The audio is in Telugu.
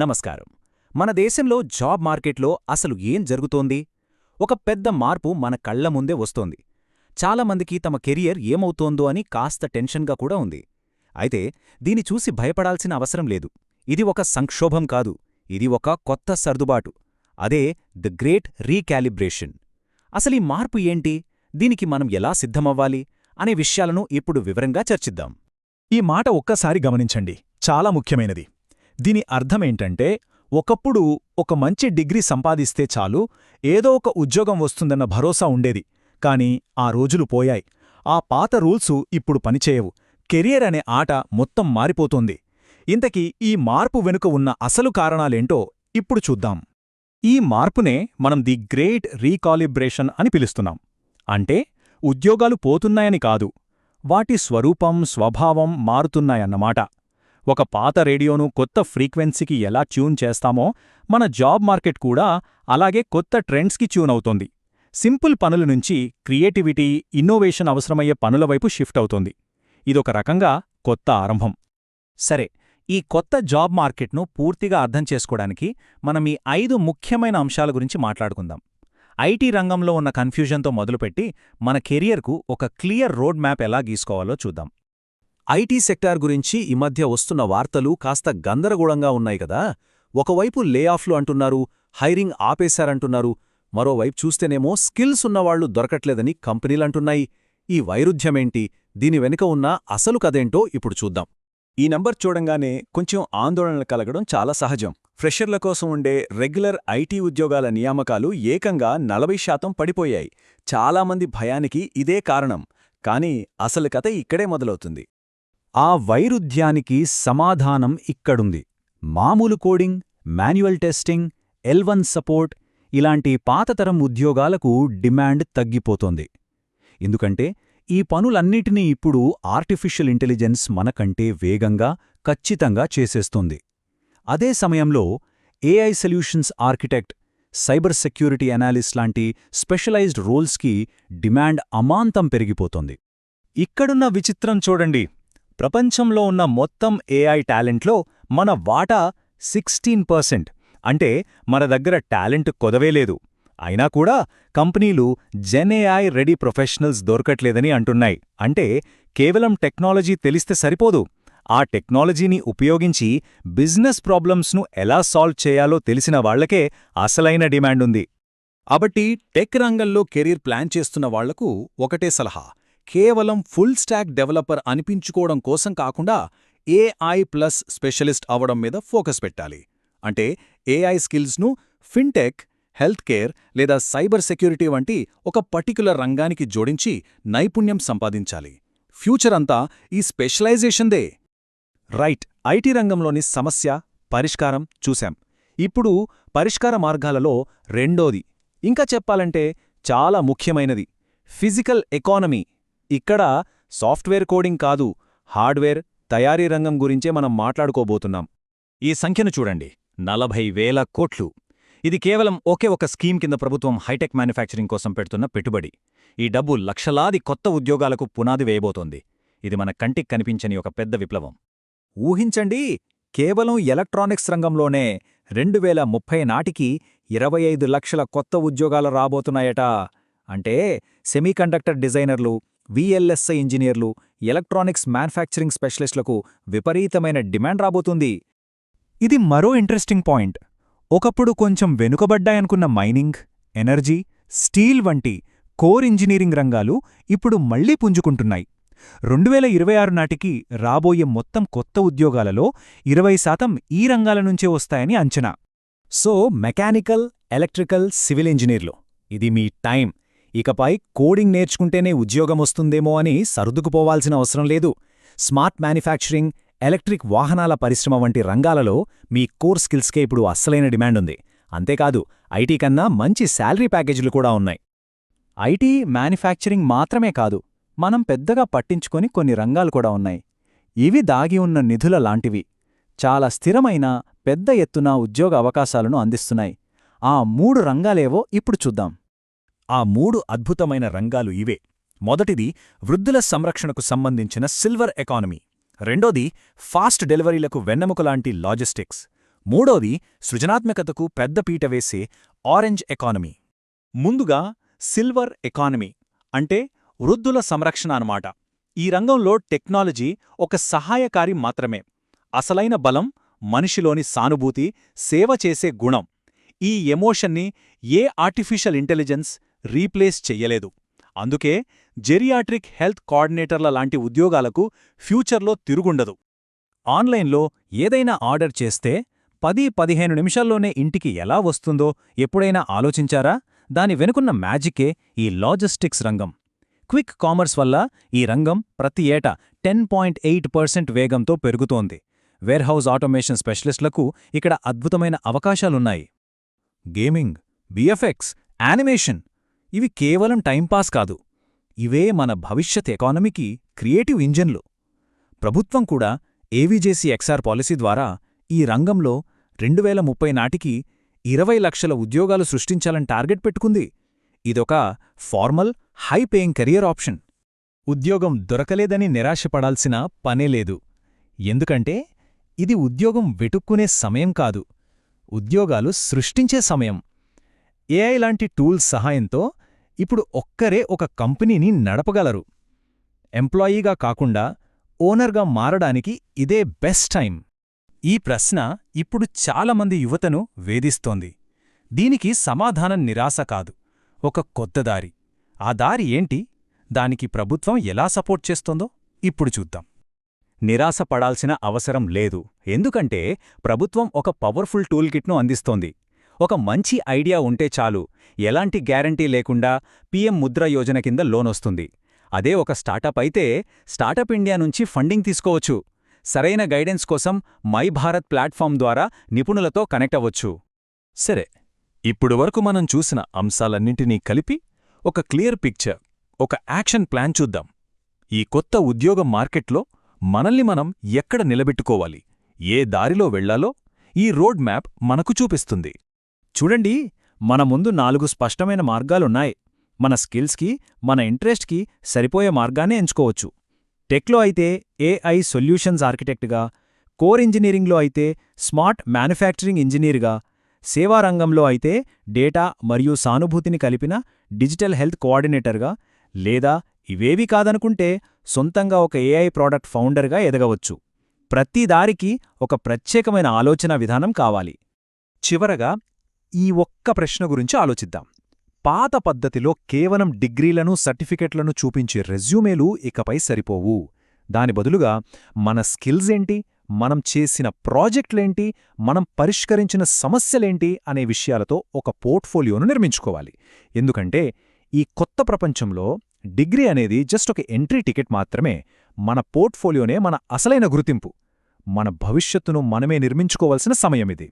నమస్కారం. మన దేశంలో జాబ్ మార్కెట్లో అసలు ఏం జరుగుతోంది? ఒక పెద్ద మార్పు మన కళ్ల ముందే వస్తోంది. చాలామందికి తమ కెరియర్ ఏమవుతోందో అని కాస్త టెన్షన్గా కూడా ఉంది. అయితే దీని చూసి భయపడాల్సిన అవసరం లేదు. ఇది ఒక సంక్షోభం కాదు, ఇది ఒక కొత్త సర్దుబాటు. అదే ది గ్రేట్ రీకాలిబ్రేషన్. అసలీ మార్పు ఏంటి, దీనికి మనం ఎలా సిద్ధమవ్వాలి అనే విషయాలను ఇప్పుడు వివరంగా చర్చిద్దాం. ఈ మాట ఒక్కసారి గమనించండి, చాలా ముఖ్యమైనది. దీని అర్థమేంటంటే, ఒకప్పుడు ఒక మంచి డిగ్రీ సంపాదిస్తే చాలు, ఏదో ఒక ఉద్యోగం వస్తుందన్న భరోసా ఉండేది. కాని ఆ రోజులు పోయాయి. ఆ పాత రూల్సు ఇప్పుడు పనిచేయవు. కెరియర్ అనే ఆట మొత్తం మారిపోతోంది. ఇంతకీ ఈ మార్పు వెనుక ఉన్న అసలు కారణాలేంటో ఇప్పుడు చూద్దాం. ఈ మార్పునే మనం ది గ్రేట్ రీకాలిబ్రేషన్ అని పిలుస్తున్నాం. అంటే ఉద్యోగాలు పోతున్నాయని కాదు, వాటి స్వరూపం, స్వభావం మారుతున్నాయన్నమాట. ఒక పాత రేడియోను కొత్త ఫ్రీక్వెన్సీకి ఎలా ట్యూన్ చేస్తామో, మన జాబ్ మార్కెట్ కూడా అలాగే కొత్త ట్రెండ్స్కి ట్యూన్ అవుతోంది. సింపుల్ పనుల నుంచి క్రియేటివిటీ, ఇన్నోవేషన్ అవసరమయ్యే పనుల వైపు షిఫ్ట్ అవుతోంది. ఇదొక రకంగా కొత్త ఆరంభం. సరే, ఈ కొత్త జాబ్ మార్కెట్ను పూర్తిగా అర్థం చేసుకోవడానికి మనం ఈ 5 ముఖ్యమైన అంశాల గురించి మాట్లాడుకుందాం. ఐటీ రంగంలో ఉన్న కన్ఫ్యూజన్తో మొదలుపెట్టి మన కెరియర్కు ఒక క్లియర్ రోడ్ మ్యాప్ ఎలా గీసుకోవాలో చూద్దాం. ఐటీ సెక్టార్ గురించి ఈ మధ్య వస్తున్న వార్తలు కాస్త గందరగోళంగా ఉన్నాయి కదా. ఒకవైపు లేఆఫ్లు అంటున్నారు, హైరింగ్ ఆపేశారంటున్నారు, మరోవైపు చూస్తేనేమో స్కిల్స్ ఉన్నవాళ్లు దొరకట్లేదని కంపెనీలంటున్నాయి. ఈ వైరుధ్యమేంటి, దీని వెనుక ఉన్న అసలు కథేంటో ఇప్పుడు చూద్దాం. ఈ నంబర్ చూడంగానే కొంచెం ఆందోళన కలగడం చాలా సహజం. ఫ్రెషర్ల కోసం ఉండే రెగ్యులర్ ఐటీ ఉద్యోగాల నియామకాలు ఏకంగా 40% పడిపోయాయి. చాలామంది భయానికి ఇదే కారణం. కానీ అసలు కథ ఇక్కడే మొదలవుతుంది. ఆ వైరుధ్యానికి సమాధానం ఇక్కడుంది. మామూలు coding, manual testing, L1 support ఇలాంటి పాతతరం ఉద్యోగాలకు డిమాండ్ తగ్గిపోతోంది. ఎందుకంటే ఈ పనులన్నిటినీ ఇప్పుడు ఆర్టిఫిషియల్ ఇంటెలిజెన్స్ మనకంటే వేగంగా, ఖచ్చితంగా చేసేస్తోంది. అదే సమయంలో AI solutions architect, cyber security analyst లాంటి స్పెషలైజ్డ్ రోల్స్కి డిమాండ్ అమాంతం పెరిగిపోతోంది. ఇక్కడున్న విచిత్రం చూడండి. ప్రపంచంలో ఉన్న మొత్తం AI టాలెంట్లో మన వాటా 16%. అంటే మన దగ్గర టాలెంట్ కొదవేలేదు. అయినా కూడా కంపెనీలు జెన్ఏఐ రెడీ ప్రొఫెషనల్స్ దొరకట్లేదని అంటున్నాయి. అంటే కేవలం టెక్నాలజీ తెలిస్తే సరిపోదు, ఆ టెక్నాలజీని ఉపయోగించి బిజినెస్ ప్రాబ్లమ్స్ను ఎలా సాల్వ్ చేయాలో తెలిసిన వాళ్లకే అసలైన డిమాండుంది. కాబట్టి టెక్ రంగంలో కెరీర్ ప్లాన్ చేస్తున్న వాళ్లకు ఒకటే సలహా: కేవలం ఫుల్ స్టాక్ డెవలపర్ అనిపించుకోవడం కోసం కాకుండా AI ప్లస్ స్పెషలిస్ట్ అవడం మీద ఫోకస్ పెట్టాలి. అంటే AI స్కిల్స్ను ఫిన్టెక్, హెల్త్ కేర్ లేదా సైబర్ సెక్యూరిటీ వంటి ఒక పర్టిక్యులర్ రంగానికి జోడించి నైపుణ్యం సంపాదించాలి. ఫ్యూచర్ అంతా ఈ స్పెషలైజేషన్దే. రైట్. ఐటీ రంగంలోని సమస్య, పరిష్కారం చూశాం. ఇప్పుడు పరిష్కార మార్గాలలో రెండోది, ఇంకా చెప్పాలంటే చాలా ముఖ్యమైనది, ఫిజికల్ ఎకానమీ. ఇక్కడ సాఫ్ట్వేర్ కోడింగ్ కాదు, హార్డ్వేర్, తయారీ రంగం గురించే మనం మాట్లాడుకోబోతున్నాం. ఈ సంఖ్యను చూడండి, 40,000 కోట్లు. ఇది కేవలం ఒకే ఒక స్కీమ్ కింద ప్రభుత్వం హైటెక్ మ్యానుఫ్యాక్చరింగ్ కోసం పెడుతున్న పెట్టుబడి. ఈ డబ్బు లక్షలాది కొత్త ఉద్యోగాలకు పునాది వేయబోతోంది. ఇది మన కంటికి కనిపించని ఒక పెద్ద విప్లవం. ఊహించండి, కేవలం ఎలక్ట్రానిక్స్ రంగంలోనే 2030 నాటికి 25 లక్షల కొత్త ఉద్యోగాలు రాబోతున్నాయట. అంటే సెమీకండక్టర్ డిజైనర్లు, VLSI ఇంజనీర్లు, ఎలక్ట్రానిక్స్ మ్యానుఫ్యాక్చరింగ్ స్పెషలిస్టులకు విపరీతమైన డిమాండ్ రాబోతుంది. ఇది మరో ఇంట్రెస్టింగ్ పాయింట్. ఒకప్పుడు కొంచెం వెనుకబడ్డాయనుకున్న మైనింగ్, ఎనర్జీ, స్టీల్ వంటి కోర్ ఇంజనీరింగ్ రంగాలు ఇప్పుడు మళ్లీ పుంజుకుంటున్నాయి. 2026 నాటికి రాబోయే మొత్తం కొత్త ఉద్యోగాలలో 20% ఈ రంగాల నుంచే వస్తాయని అంచనా. సో మెకానికల్, ఎలక్ట్రికల్, సివిల్ ఇంజనీర్లు, ఇది మీ టైం. ఇకపై కోడింగ్ నేర్చుకుంటేనే ఉద్యోగమొస్తుందేమో అని సర్దుకుపోవాల్సిన అవసరం లేదు. స్మార్ట్ మ్యానుఫ్యాక్చరింగ్, ఎలక్ట్రిక్ వాహనాల పరిశ్రమ వంటి రంగాలలో మీ కోర్ స్కిల్స్కే ఇప్పుడు అస్సలైన డిమాండుంది. అంతేకాదు, ఐటీ కన్నా మంచి శాలరీ ప్యాకేజీలు కూడా ఉన్నాయి. ఐటీ, మ్యానుఫ్యాక్చరింగ్ మాత్రమే కాదు, మనం పెద్దగా పట్టించుకొని కొన్ని రంగాలు కూడా ఉన్నాయి. ఇవి దాగి ఉన్న నిధుల లాంటివి. చాలా స్థిరమైన, పెద్ద ఎత్తున ఉద్యోగ అవకాశాలను అందిస్తున్నాయి. ఆ 3 రంగాలేవో ఇప్పుడు చూద్దాం. ఆ 3 అద్భుతమైన రంగాలు ఇవే. మొదటిది వృద్ధుల సంరక్షణకు సంబంధించిన సిల్వర్ ఎకానమీ. రెండోది ఫాస్ట్ డెలివరీలకు వెన్నెముకలాంటి లాజిస్టిక్స్. మూడోది సృజనాత్మకతకు పెద్దపీట వేసే ఆరెంజ్ ఎకానమీ. ముందుగా సిల్వర్ ఎకానమీ అంటే వృద్ధుల సంరక్షణ అన్నమాట. ఈ రంగంలో టెక్నాలజీ ఒక సహాయకారి మాత్రమే. అసలైన బలం మనిషిలోని సానుభూతి, సేవ చేసే గుణం. ఈ ఎమోషన్ని ఏ ఆర్టిఫిషియల్ ఇంటెలిజెన్స్ రీప్లేస్ చెయ్యలేదు. అందుకే జెరియాట్రిక్ హెల్త్ కోఆర్డినేటర్ల లాంటి ఉద్యోగాలకు ఫ్యూచర్లో తిరుగుండదు. ఆన్లైన్లో ఏదైనా ఆర్డర్ చేస్తే 10-15 నిమిషాల్లోనే ఇంటికి ఎలా వస్తుందో ఎప్పుడైనా ఆలోచించారా? దాని వెనుకున్న మ్యాజికే ఈ లాజిస్టిక్స్ రంగం. క్విక్ కామర్స్ వల్ల ఈ రంగం ప్రతి ఏటా 10.8% వేగంతో పెరుగుతోంది. వేర్హౌస్ ఆటోమేషన్ స్పెషలిస్టులకు ఇక్కడ అద్భుతమైన అవకాశాలున్నాయి. గేమింగ్, విఎఫ్ఎక్స్, యానిమేషన్ ఇవి కేవలం టైంపాస్ కాదు. ఇవే మన భవిష్యత్ ఎకానమీకి క్రియేటివ్ ఇంజన్లు. ప్రభుత్వం కూడా ఏవీజేసీ-ఎక్స్ఆర్ పాలసీ ద్వారా ఈ రంగంలో 2030 నాటికి 20 లక్షల ఉద్యోగాలు సృష్టించాలని టార్గెట్ పెట్టుకుంది. ఇదొక formal, high paying career option. ఉద్యోగం దొరకలేదని నిరాశపడాల్సిన పనేలేదు. ఎందుకంటే ఇది ఉద్యోగం వెతుక్కునే సమయం కాదు, ఉద్యోగాలు సృష్టించే సమయం. ఏఐ లాంటి టూల్స్ సహాయంతో ఇప్పుడు ఒక్కరే ఒక కంపెనీని నడపగలరు. ఎంప్లాయీగా కాకుండా ఓనర్గా మారడానికి ఇదే బెస్ట్ టైం. ఈ ప్రశ్న ఇప్పుడు చాలామంది యువతను వేధిస్తోంది. దీనికి సమాధానం నిరాశ కాదు, ఒక కొత్త దారి. ఆ దారి ఏంటి? దానికి ప్రభుత్వం ఎలా సపోర్ట్ చేస్తోందో ఇప్పుడు చూద్దాం. నిరాశ పడాల్సిన అవసరం లేదు. ఎందుకంటే ప్రభుత్వం ఒక పవర్ఫుల్ టూల్ కిట్ను అందిస్తోంది. ఒక మంచి ఐడియా ఉంటే చాలు, ఎలాంటి గ్యారంటీ లేకుండా పీఎం ముద్ర యోజన కింద లోనొస్తుంది. అదే ఒక స్టార్టప్ అయితే స్టార్టప్ ఇండియా నుంచి ఫండింగ్ తీసుకోవచ్చు. సరైన గైడెన్స్ కోసం మై భారత్ ప్లాట్ఫామ్ ద్వారా నిపుణులతో కనెక్ట్ అవ్వచ్చు. సరే, ఇప్పుడువరకు మనం చూసిన అంశాలన్నింటినీ కలిపి ఒక క్లియర్ పిక్చర్, ఒక యాక్షన్ ప్లాన్ చూద్దాం. ఈ కొత్త ఉద్యోగ మార్కెట్లో మనల్ని మనం ఎక్కడ నిలబెట్టుకోవాలి, ఏ దారిలో వెళ్లాలో ఈ రోడ్ మ్యాప్ మనకు చూపిస్తుంది. చూడండి, మన ముందు 4 స్పష్టమైన మార్గాలున్నాయి. మన స్కిల్స్కి, మన ఇంట్రెస్ట్కి సరిపోయే మార్గాన్నే ఎంచుకోవచ్చు. టెక్లో అయితే ఏఐ సొల్యూషన్స్ ఆర్కిటెక్ట్గా, కోర్ ఇంజనీరింగ్లో అయితే స్మార్ట్ మ్యానుఫ్యాక్చరింగ్ ఇంజనీర్గా, సేవారంగంలో అయితే డేటా మరియు సానుభూతిని కలిపిన డిజిటల్ హెల్త్ కోఆర్డినేటర్గా, లేదా ఇవేవీ కాదనుకుంటే సొంతంగా ఒక ఏఐ ప్రోడక్ట్ ఫౌండర్గా ఎదగవచ్చు. ప్రతి దారికి ఒక ప్రత్యేకమైన ఆలోచన విధానం కావాలి. చివరగా ఈ ఒక్క ప్రశ్న గురించి ఆలోచిద్దాం. పాత పద్ధతిలో కేవలం డిగ్రీలను, సర్టిఫికెట్లను చూపించే రెజ్యూమేలు ఇకపై సరిపోవు. దాని బదులుగా మన స్కిల్స్ ఏంటి, మనం చేసిన ప్రాజెక్టులేంటి, మనం పరిష్కరించిన సమస్యలేంటి అనే విషయాలతో ఒక పోర్ట్ఫోలియోను నిర్మించుకోవాలి. ఎందుకంటే ఈ కొత్త ప్రపంచంలో డిగ్రీ అనేది జస్ట్ ఒక ఎంట్రీ టికెట్ మాత్రమే. మన పోర్ట్ఫోలియోనే మన అసలైన గుర్తింపు. మన భవిష్యత్తును మనమే నిర్మించుకోవాల్సిన సమయమిది.